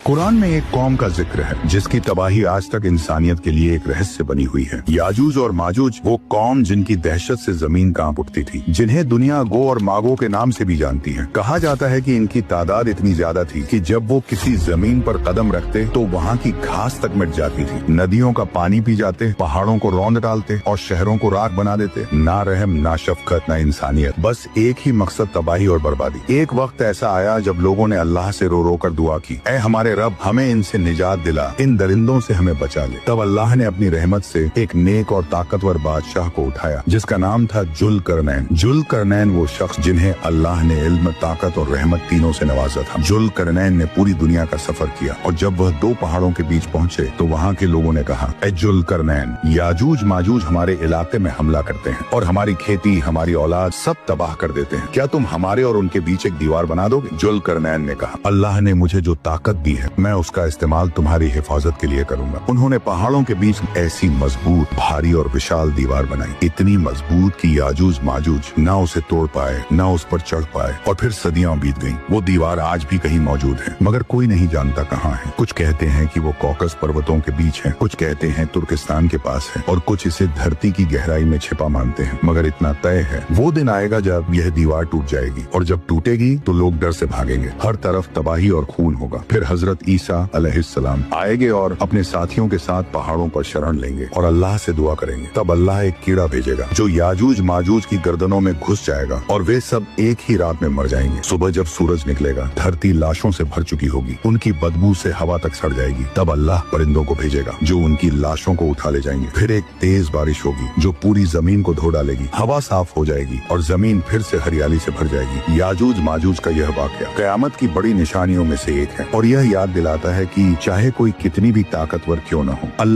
कुरान में एक कौम का जिक्र है जिसकी तबाही आज तक इंसानियत के लिए एक रहस्य बनी हुई है। याजूज और माजूज, वो कौम जिनकी दहशत से जमीन कांप उठती थी, जिन्हें दुनिया गो और मागो के नाम से भी जानती है। कहा जाता है कि इनकी तादाद इतनी ज्यादा थी कि जब वो किसी जमीन पर कदम रखते तो वहाँ की घास तक मिट जाती थी। नदियों का पानी पी जाते, पहाड़ों को रौंद डालते और शहरों को राख बना देते। ना रहम, ना शफकत, ना इंसानियत, बस एक ही मकसद, तबाही और बर्बादी। एक वक्त ऐसा आया जब लोगों ने अल्लाह से रो रो कर दुआ की, ऐ हमारे रब, हमें इनसे निजात दिला, इन दरिंदों से हमें बचा ले। तब अल्लाह ने अपनी रहमत से एक नेक और ताकतवर बादशाह को उठाया जिसका नाम था जुल्करनैन। जुल्करनैन वो शख्स जिन्हें अल्लाह ने इल्म, ताकत और रहमत तीनों से नवाजा था। जुल्करनैन ने पूरी दुनिया का सफर किया और जब वह दो पहाड़ों के बीच पहुँचे तो वहाँ के लोगों ने कहा, ऐ जुल्करनैन, याजूज माजूज हमारे इलाके में हमला करते हैं और हमारी खेती, हमारी औलाद सब तबाह कर देते हैं। क्या तुम हमारे और उनके बीच एक दीवार बना दोगे? जुल्करनैन ने कहा, अल्लाह ने मुझे जो ताकत दी है मैं उसका इस्तेमाल तुम्हारी हिफाजत के लिए करूंगा। उन्होंने पहाड़ों के बीच ऐसी मजबूत, भारी और विशाल दीवार बनाई, इतनी मजबूत कि याजूज माजूज ना उसे तोड़ पाए, ना उस पर चढ़ पाए और फिर सदियां बीत गईं। वो दीवार आज भी कहीं मौजूद है मगर कोई नहीं जानता कहाँ है। कुछ कहते हैं कि वो कॉकस पर्वतों के बीच है, कुछ कहते हैं तुर्किस्तान के पास है और कुछ इसे धरती की गहराई में छिपा मानते हैं। मगर इतना तय है, वो दिन आएगा जब यह दीवार टूट जाएगी और जब टूटेगी तो लोग डर से भागेंगे। हर तरफ तबाही और खून होगा। फिर हजरत ईसा अलैहिस्सलाम आएंगे और अपने साथियों के साथ पहाड़ों पर शरण लेंगे और अल्लाह से दुआ करेंगे। तब अल्लाह एक कीड़ा भेजेगा जो याजूज माजूज की गर्दनों में घुस जाएगा और वे सब एक ही रात में मर जाएंगे। सुबह जब सूरज निकलेगा धरती लाशों से भर चुकी होगी, उनकी बदबू से हवा तक सड़ जाएगी। तब अल्लाह परिंदों को भेजेगा जो उनकी लाशों को उठा ले जाएंगे। फिर एक तेज बारिश होगी जो पूरी जमीन को धो डालेगी। हवा साफ हो जाएगी और जमीन फिर से हरियाली से भर जाएगी। याजूज माजूज का यह वाकया कयामत की बड़ी निशानियों में से एक है और यह याद दिलाता है कि चाहे कोई कितनी भी ताकतवर क्यों न हो, अल्लाह